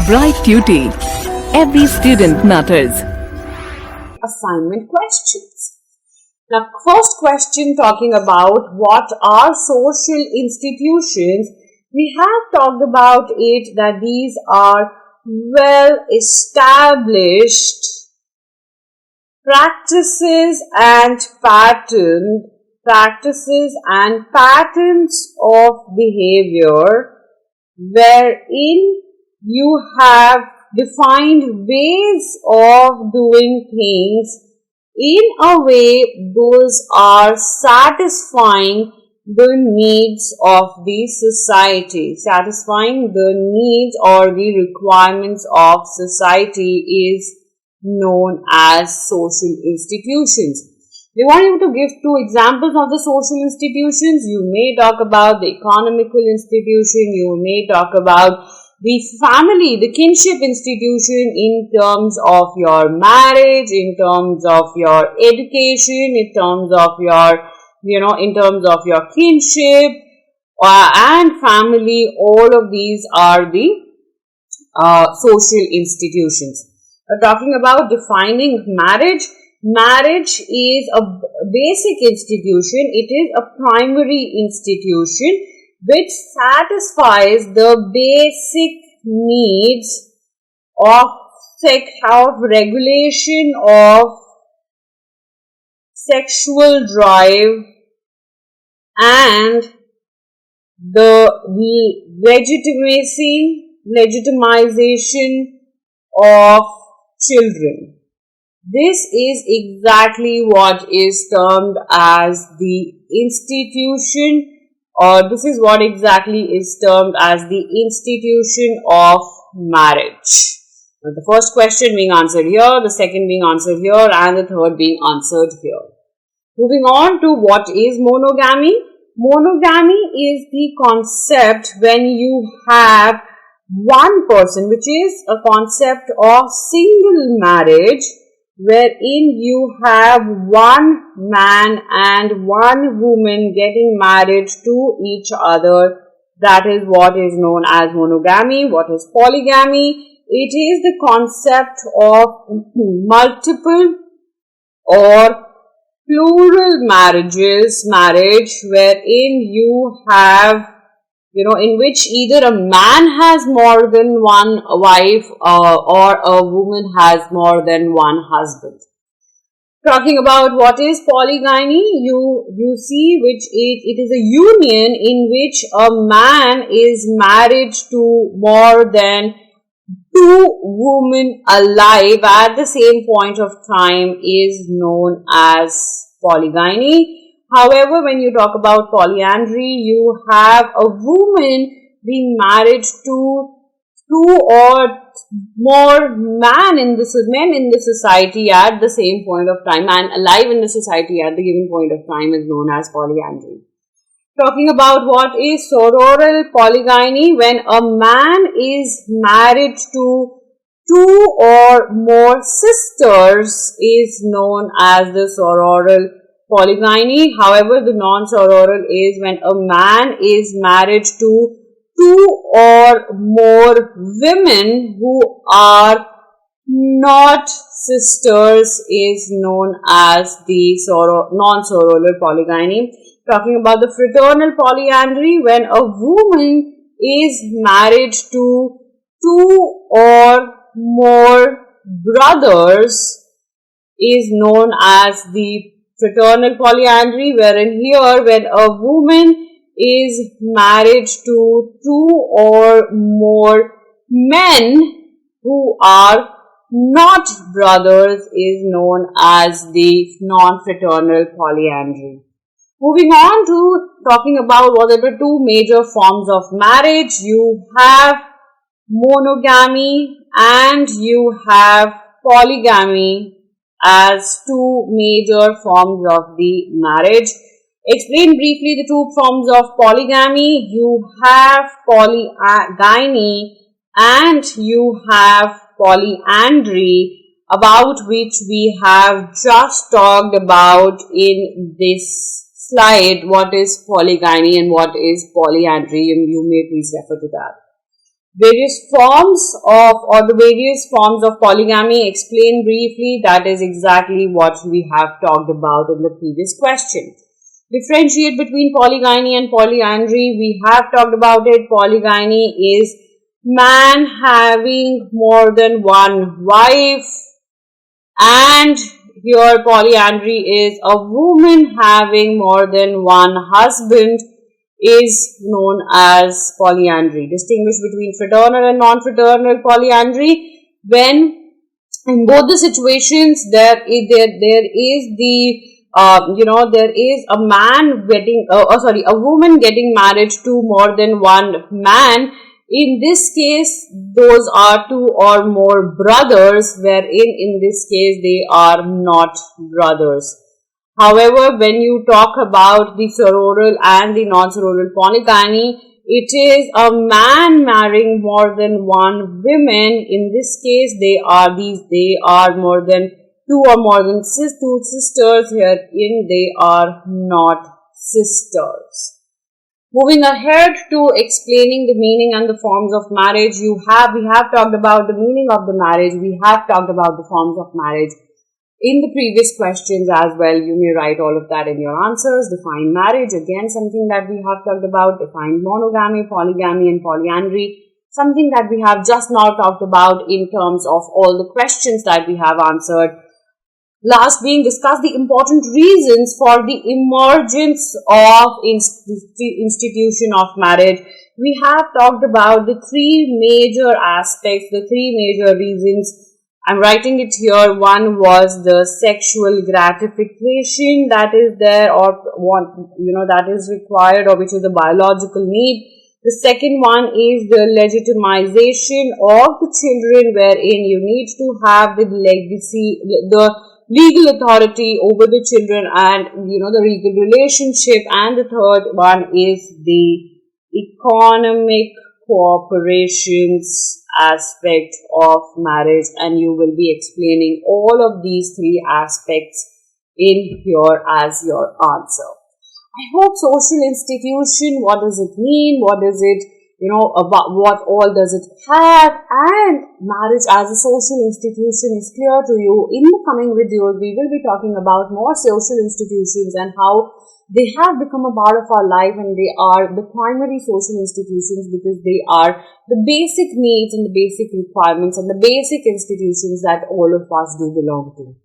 Bright Tuty. Every student matters. Assignment questions. Now, first question talking about what are social institutions. We have talked about it that these are well established practices and patterns of behavior wherein you have defined ways of doing things in a way those are satisfying the needs of the society. Satisfying the needs or the requirements of society is known as social institutions. They want you to give two examples of the social institutions. You may talk about the economical institution, you may talk about the family, the kinship institution in terms of your marriage, in terms of your education, in terms of your, in terms of your kinship and family. All of these are the social institutions. We're talking about defining marriage. Marriage is a basic institution. It is a primary institution which satisfies the basic needs of regulation of sexual drive and the legitimization of children. This is exactly what is termed as the institution, or this is what exactly is termed as the institution of marriage. Now, the first question being answered here, the second being answered here, and the third being answered here. Moving on to what is monogamy. Monogamy is the concept when you have one person, which is a concept of single marriage, wherein you have one man and one woman getting married to each other. That is what is known as monogamy. What is polygamy? It is the concept of multiple or plural marriage wherein you have, in which either a man has more than one wife or a woman has more than one husband. Talking about what is polygamy, you see it is a union in which a man is married to more than two women alive at the same point of time is known as polygyny. However, when you talk about polyandry, you have a woman being married to two or more men in the society at the same point of time, and alive in the society at the given point of time is known as polyandry. Talking about what is sororal polygyny, when a man is married to two or more sisters is known as the sororal polygyny. However, the non-sororal is when a man is married to two or more women who are not sisters is known as the non-sororal polygyny. Talking about the fraternal polyandry, when a woman is married to two or more brothers is known as the fraternal polyandry, wherein here when a woman is married to two or more men who are not brothers is known as the non-fraternal polyandry. Moving on to talking about what are the two major forms of marriage. You have monogamy and you have polygamy as two major forms of the marriage. Explain briefly the two forms of polygamy. You have polygyny and you have polyandry, about which we have just talked about in this slide. What is polygyny and what is polyandry? You may please refer to that. various forms of polygamy, explain briefly. That is exactly what we have talked about in the previous question. Differentiate between polygyny and polyandry. We have talked about it. Polygyny is man having more than one wife, and here polyandry is a woman having more than one husband, is known as polyandry. Distinguish between fraternal and non-fraternal polyandry. When in both the situations there is a woman getting married to more than one man. In this case, those are two or more brothers, wherein in this case they are not brothers. However, when you talk about the sororal and the non-sororal polygyny, it is a man marrying more than one woman. In this case, they are more than two or more than two sisters. Herein, they are not sisters. Moving ahead to explaining the meaning and the forms of marriage, we have talked about the meaning of the marriage. We have talked about the forms of marriage in the previous questions as well. You may write all of that in your answers. Define marriage, again something that we have talked about. Define monogamy, polygamy and polyandry, something that we have just now talked about in terms of all the questions that we have answered. Last being, discuss the important reasons for the emergence of institution of marriage. We have talked about the three major aspects, the three major reasons. I'm writing it here. One was the sexual gratification that is there, or that is required, or which is a biological need. The second one is the legitimization of the children, wherein you need to have the legal authority over the children and the legal relationship. And the third one is the economic cooperations aspect of marriage, and you will be explaining all of these three aspects in here as your answer. I hope social institution, what does it mean, what does it about, what all does it have, and marriage as a social institution is clear to you. In the coming videos, we will be talking about more social institutions and how they have become a part of our life, and they are the primary social institutions because they are the basic needs and the basic requirements and the basic institutions that all of us do belong to.